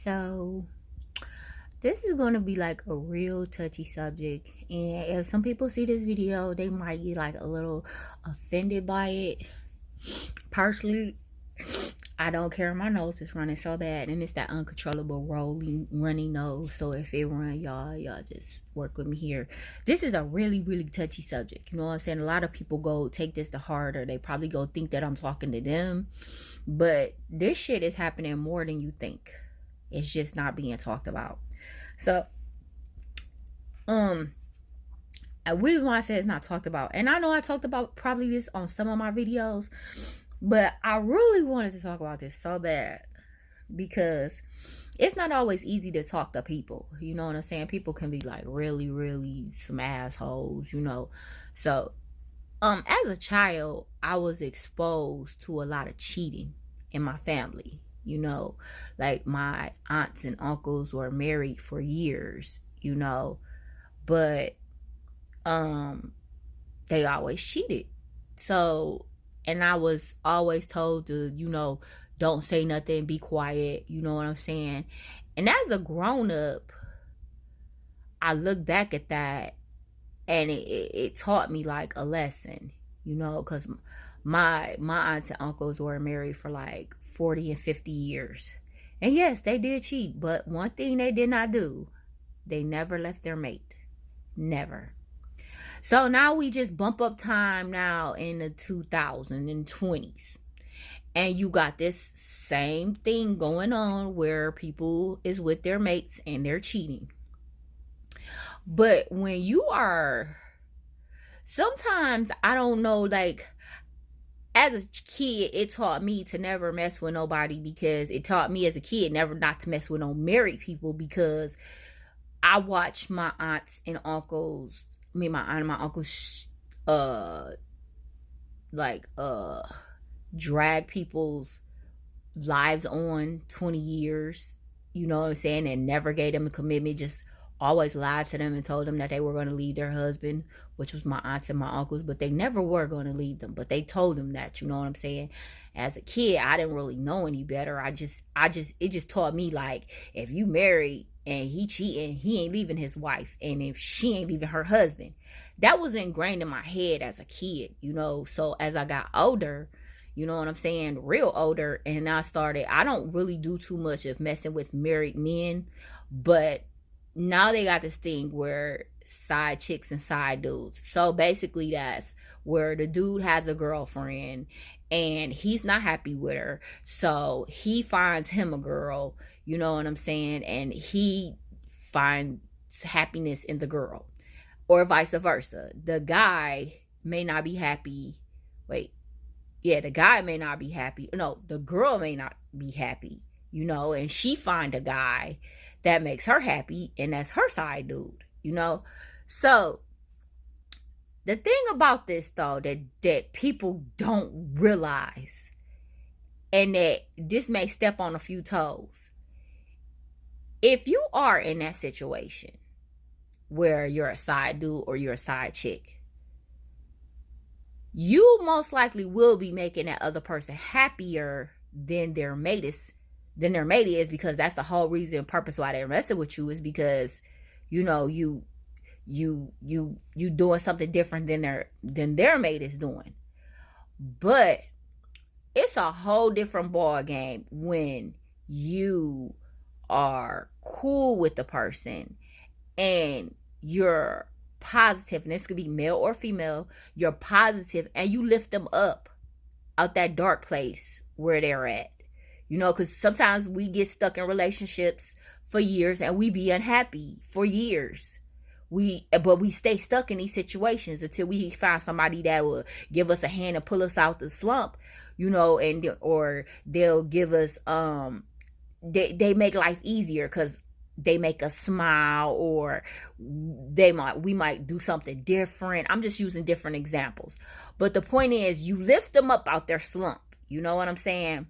So, this is going to be like a real touchy subject. And if some people see this video, they might get like a little offended by it. Personally, I don't care. My nose is running so bad. And it's that uncontrollable rolling, runny nose. So if it run, y'all just work with me here. This is a really, really touchy subject. You know what I'm saying? A lot of people go take this to heart, or they probably go think that I'm talking to them. But this shit is happening more than you think. It's just not being talked about. So, a reason why I say it's not talked about, and I know I talked about probably this on some of my videos, but I really wanted to talk about this so bad because it's not always easy to talk to people. You know what I'm saying? People can be like really, really some assholes, you know. So, as a child, I was exposed to a lot of cheating in my family. You know, like my aunts and uncles were married for years, you know, but they always cheated. So, and I was always told to, don't say nothing, be quiet, you know what I'm saying? And as a grown up, I look back at that and it taught me like a lesson, you know, because my aunts and uncles were married for like 40 and 50 years. And yes, they did cheat, but one thing they did not do, they never left their mate. Never. So now we just bump up time now in the 2020s. And you got this same thing going on where people is with their mates and they're cheating. But when you are, sometimes I don't know, like, as a kid, it taught me to never mess with nobody, because it taught me as a kid never not to mess with no married people, because I watched my aunts and uncles, my aunt and my uncles, drag people's lives on 20 years, you know what I'm saying, and never gave them a commitment, just always lied to them and told them that they were going to leave their husband, which was my aunts and my uncles, but they never were going to leave them, but they told them that, you know what I'm saying? As a kid, I didn't really know any better. It just taught me, like, if you married and he cheating, he ain't leaving his wife, and if she ain't leaving her husband. That was ingrained in my head as a kid, you know. So as I got older, you know what I'm saying, real older, and I don't really do too much of messing with married men, but now they got this thing where side chicks and side dudes. So basically that's where the dude has a girlfriend and he's not happy with her. So he finds him a girl, you know what I'm saying? And he finds happiness in the girl, or vice versa. The guy may not be happy. The guy may not be happy. No, the girl may not be happy, you know, and she find a guy that makes her happy, and that's her side dude, you know. So the thing about this, though, that people don't realize, and that this may step on a few toes, if you are in that situation where you're a side dude or you're a side chick, you most likely will be making that other person happier than their mate is, because that's the whole reason and purpose why they're messing with you, is because, you know, you doing something different than their mate is doing. But it's a whole different ball game when you are cool with the person and you're positive, and this could be male or female, you're positive and you lift them up out that dark place where they're at. You know, because sometimes we get stuck in relationships for years and we be unhappy for years. But we stay stuck in these situations until we find somebody that will give us a hand and pull us out the slump, you know, or they'll give us, they make life easier because they make us smile, or we might do something different. I'm just using different examples. But the point is, you lift them up out their slump. You know what I'm saying?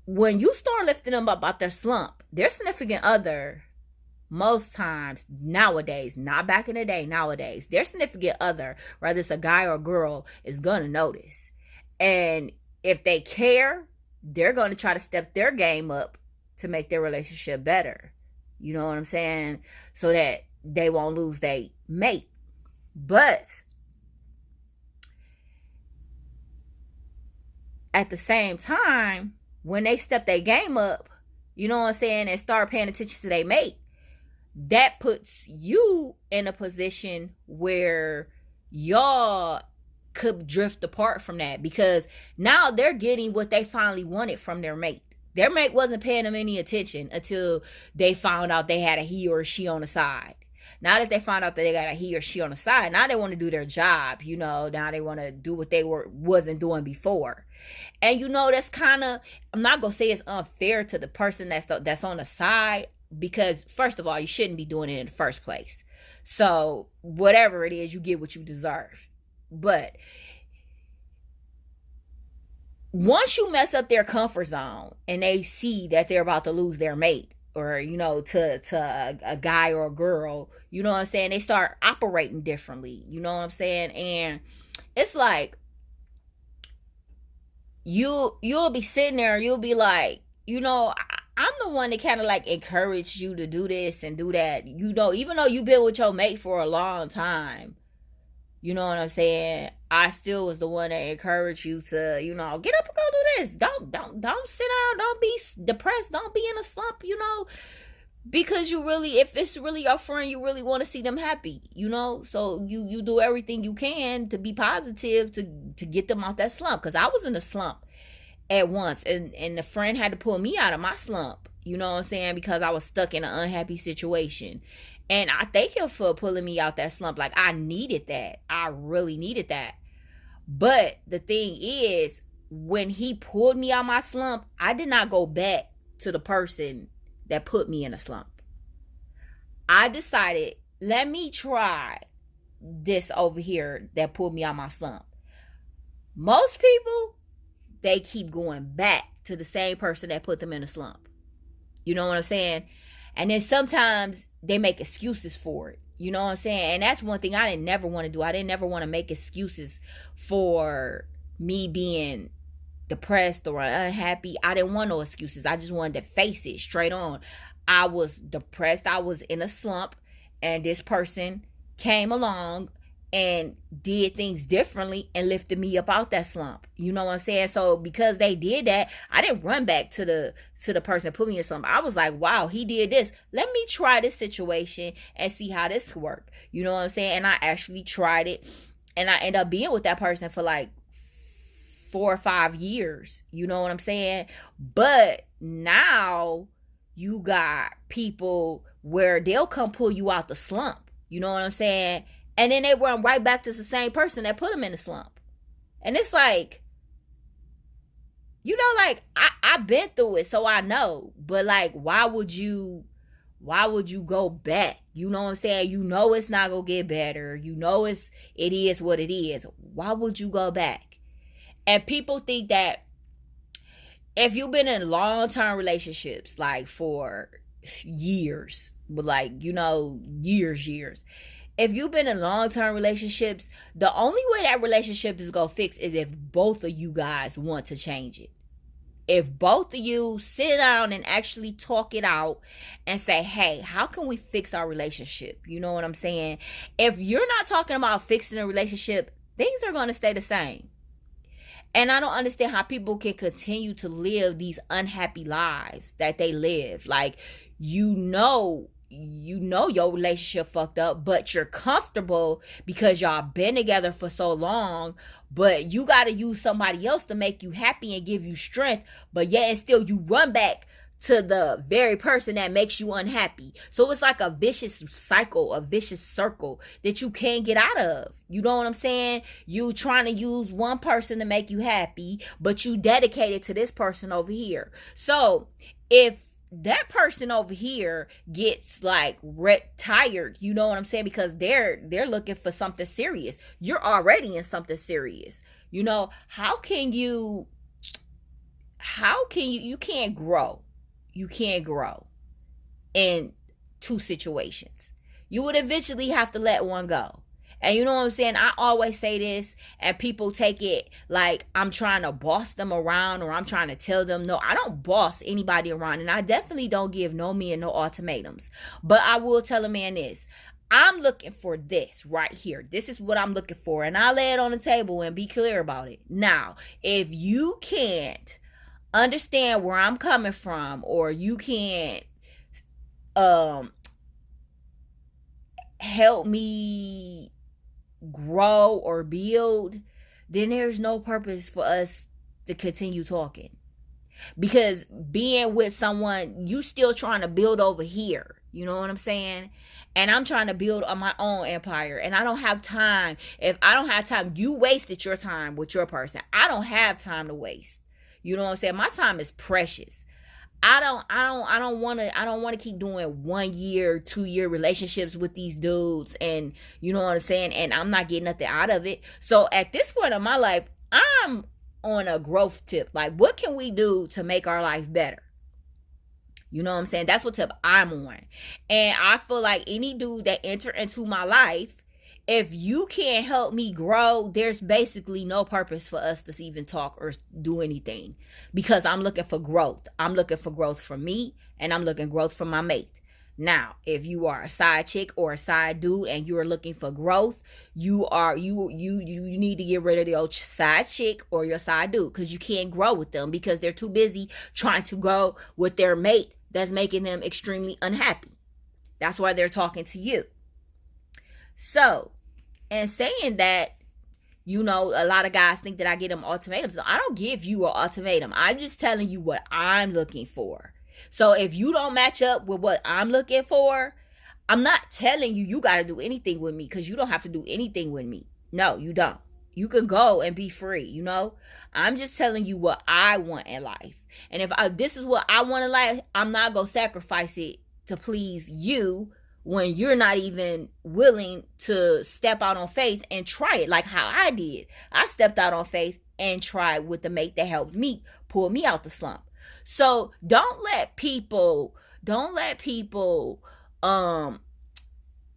When you start lifting them up out their slump, their significant other, most times nowadays, not back in the day, nowadays, their significant other, whether it's a guy or a girl, is going to notice. And if they care, they're going to try to step their game up to make their relationship better. You know what I'm saying? So that they won't lose their mate. But at the same time, when they step their game up, you know what I'm saying, and start paying attention to their mate, that puts you in a position where y'all could drift apart from that, because now they're getting what they finally wanted from their mate. Their mate wasn't paying them any attention until they found out they had a he or a she on the side. Now that they found out that they got a he or she on the side, now they want to do their job, you know. Now they want to do what they wasn't doing before. And you know, that's kind of, I'm not gonna say it's unfair to the person that's on the side, because first of all, you shouldn't be doing it in the first place. So whatever it is, you get what you deserve. But once you mess up their comfort zone and they see that they're about to lose their mate, or, you know, to a guy or a girl, you know what I'm saying, they start operating differently, you know what I'm saying? And it's like, you'll be sitting there, you'll be like, you know, I'm the one that kind of like encouraged you to do this and do that, you know, even though you've been with your mate for a long time. You know what I'm saying? I still was the one that encouraged you to, you know, get up and go do this. Don't sit down. Don't be depressed. Don't be in a slump, you know, because you really, if it's really your friend, you really want to see them happy, you know. So you do everything you can to be positive to get them out that slump. Because I was in a slump at once, and the friend had to pull me out of my slump. You know what I'm saying? Because I was stuck in an unhappy situation. And I thank him for pulling me out that slump. Like, I needed that. I really needed that. But the thing is, when he pulled me out my slump, I did not go back to the person that put me in a slump. I decided, let me try this over here that pulled me out my slump. Most people, they keep going back to the same person that put them in a slump. You know what I'm saying? And then sometimes they make excuses for it. You know what I'm saying? And that's one thing I didn't never want to do. I didn't never want to make excuses for me being depressed or unhappy. I didn't want no excuses. I just wanted to face it straight on. I was depressed. I was in a slump. And this person came along and did things differently and lifted me up out that slump. You know what I'm saying? So because they did that, I didn't run back to the person that put me in slump. I was like, wow, he did this. Let me try this situation and see how this work. You know what I'm saying? And I actually tried it, and I ended up being with that person for like 4 or 5 years. You know what I'm saying? But now you got people where they'll come pull you out the slump. You know what I'm saying? And then they run right back to the same person that put them in the slump. And it's like, you know, like, I've been through it, so I know. But like, why would you go back? You know what I'm saying? You know it's not gonna get better. You know it is what it is. Why would you go back? And people think that if you've been in long-term relationships, like for years, but like, you know, years. If you've been in long-term relationships, the only way that relationship is going to fix is if both of you guys want to change it. If both of you sit down and actually talk it out and say, hey, how can we fix our relationship? You know what I'm saying? If you're not talking about fixing a relationship, things are going to stay the same. And I don't understand how people can continue to live these unhappy lives that they live. Like, you know your relationship fucked up, but you're comfortable because y'all been together for so long, but you got to use somebody else to make you happy and give you strength, but yet and still you run back to the very person that makes you unhappy. So it's like a vicious cycle, a vicious circle that you can't get out of. You know what I'm saying? You trying to use one person to make you happy, but you dedicated to this person over here. So if that person over here gets like tired, you know what I'm saying, because they're looking for something serious, you're already in something serious. You know, you can't grow in two situations. You would eventually have to let one go. And you know what I'm saying? I always say this, and people take it like I'm trying to boss them around, or I'm trying to tell them. No, I don't boss anybody around, and I definitely don't give no man no ultimatums. But I will tell a man this: I'm looking for this right here. This is what I'm looking for, and I lay it on the table and be clear about it. Now, if you can't understand where I'm coming from, or you can't help me grow or build, then there's no purpose for us to continue talking. Because being with someone, you still trying to build over here. You know what I'm saying? And I'm trying to build on my own empire. And I don't have time. If I don't have time, you wasted your time with your person. I don't have time to waste. You know what I'm saying? My time is precious. I don't want to keep doing 1 year, 2 year relationships with these dudes, and you know what I'm saying, and I'm not getting nothing out of it. So at this point in my life, I'm on a growth tip. Like, what can we do to make our life better? You know what I'm saying? That's what tip I'm on. And I feel like any dude that enter into my life, if you can't help me grow, there's basically no purpose for us to even talk or do anything, because I'm looking for growth. I'm looking for growth for me, and I'm looking growth for my mate. Now, if you are a side chick or a side dude and you're looking for growth, you need to get rid of your side chick or your side dude, because you can't grow with them because they're too busy trying to grow with their mate that's making them extremely unhappy. That's why they're talking to you. So, and saying that, you know, a lot of guys think that I give them ultimatums. No, I don't give you an ultimatum. I'm just telling you what I'm looking for. So if you don't match up with what I'm looking for, I'm not telling you you got to do anything with me, because you don't have to do anything with me. No, you don't. You can go and be free, you know. I'm just telling you what I want in life. And if this is what I want in life, I'm not going to sacrifice it to please you, when you're not even willing to step out on faith and try it like how I did. I stepped out on faith and tried with the mate that helped me pull me out the slump. So don't let people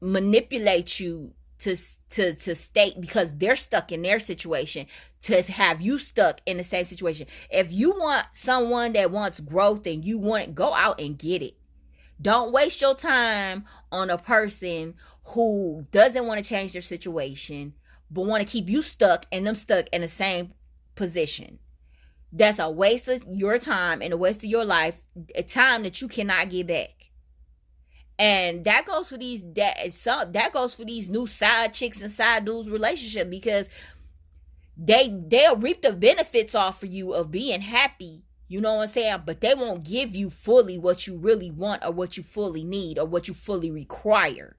manipulate you to state, because they're stuck in their situation, to have you stuck in the same situation. If you want someone that wants growth and you want it, go out and get it. Don't waste your time on a person who doesn't want to change their situation, but want to keep you stuck and them stuck in the same position. That's a waste of your time and a waste of your life, a time that you cannot get back. And that goes for these new side chicks and side dudes relationship, because they'll reap the benefits off for you of being happy. You know what I'm saying? But they won't give you fully what you really want, or what you fully need, or what you fully require.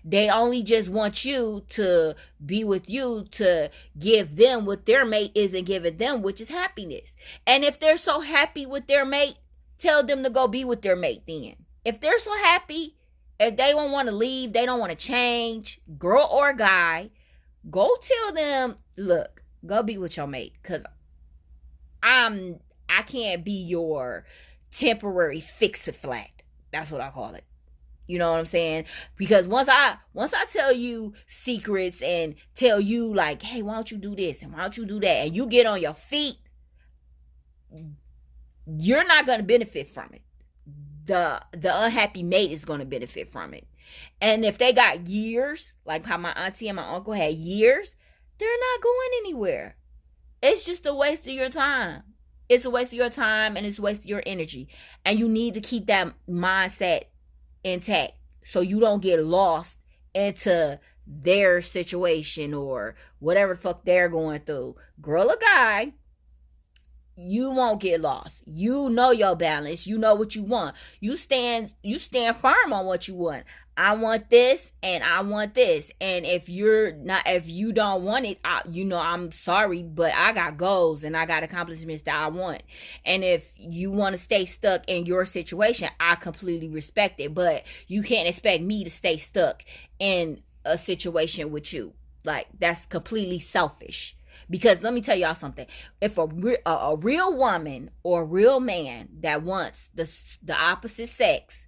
They only just want you to be with you to give them what their mate isn't giving them, which is happiness. And if they're so happy with their mate, tell them to go be with their mate then. If they're so happy, if they don't want to leave, they don't want to change, girl or guy, go tell them, look, go be with your mate, because I can't be your temporary fix-it-flat. That's what I call it. You know what I'm saying? Because once I tell you secrets and tell you like, hey, why don't you do this and why don't you do that, and you get on your feet, you're not going to benefit from it. The unhappy mate is going to benefit from it. And if they got years, like how my auntie and my uncle had years, they're not going anywhere. It's just a waste of your time. It's a waste of your time, and it's a waste of your energy. And you need to keep that mindset intact so you don't get lost into their situation or whatever the fuck they're going through. Girl or guy, you won't get lost. You know your balance. You know what you want. You stand firm on what you want. I want this and I want this. And if you don't want it, I'm sorry, but I got goals and I got accomplishments that I want. And if you want to stay stuck in your situation, I completely respect it. But you can't expect me to stay stuck in a situation with you. Like, that's completely selfish. Because let me tell y'all something. If a real woman or a real man that wants the opposite sex,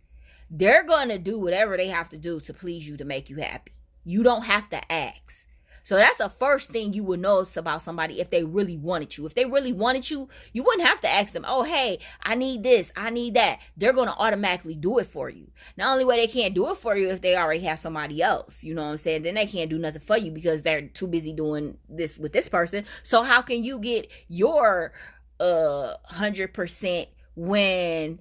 they're going to do whatever they have to do to please you, to make you happy. You don't have to ask. So that's the first thing you would notice about somebody if they really wanted you. If they really wanted you, you wouldn't have to ask them, oh, hey, I need this, I need that. They're going to automatically do it for you. The only way they can't do it for you if they already have somebody else. You know what I'm saying? Then they can't do nothing for you because they're too busy doing this with this person. So how can you get your 100% when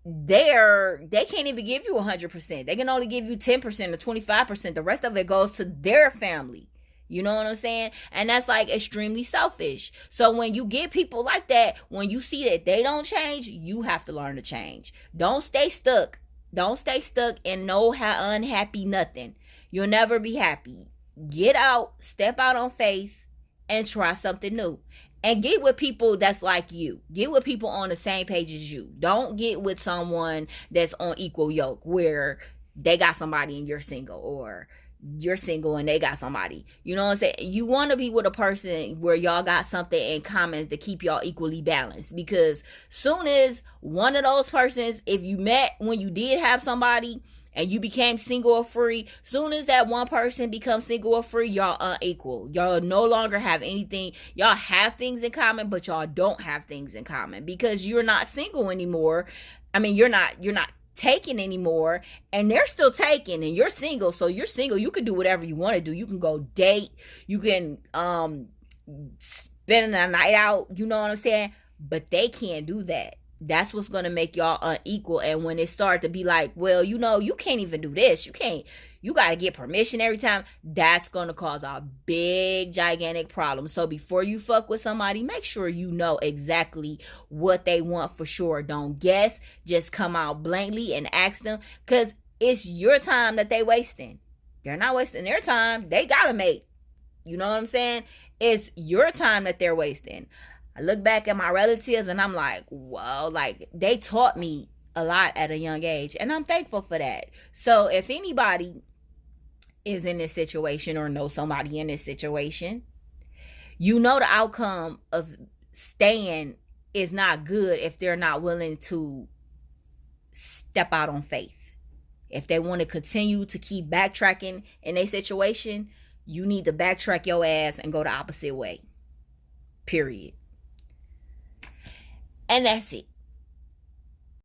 they can't even give you 100%. They can only give you 10% or 25%. The rest of it goes to their family. You know what I'm saying? And that's like extremely selfish. So when you get people like that, when you see that they don't change, you have to learn to change. Don't stay stuck. Don't stay stuck and no unhappy nothing. You'll never be happy. Get out, step out on faith, and try something new. And get with people that's like you. Get with people on the same page as you. Don't get with someone that's on equal yoke where they got somebody and you're single, or you're single and they got somebody. You know what I'm saying? You want to be with a person where y'all got something in common to keep y'all equally balanced. Because soon as one of those persons, if you met when you did have somebody and you became single or free, soon as that one person becomes single or free, y'all unequal. Y'all no longer have anything. Y'all have things in common, but y'all don't have things in common because you're not single anymore. I mean, you're not taken anymore, and they're still taken, and you're single. So you're single. You can do whatever you want to do. You can go date. You can spend a night out. You know what I'm saying? But they can't do that. That's what's going to make y'all unequal. And when it start to be like, well, you know, you can't even do this. You got to get permission every time. That's going to cause a big, gigantic problem. So before you fuck with somebody, make sure you know exactly what they want for sure. Don't guess. Just come out blankly and ask them, because it's your time that they wasting. They're not wasting their time. They got a mate. You know what I'm saying? It's your time that they're wasting. I look back at my relatives and I'm like, whoa, like they taught me a lot at a young age, and I'm thankful for that. So if anybody is in this situation or know somebody in this situation, you know the outcome of staying is not good if they're not willing to step out on faith. If they want to continue to keep backtracking in a situation, you need to backtrack your ass and go the opposite way. Period. And that's it.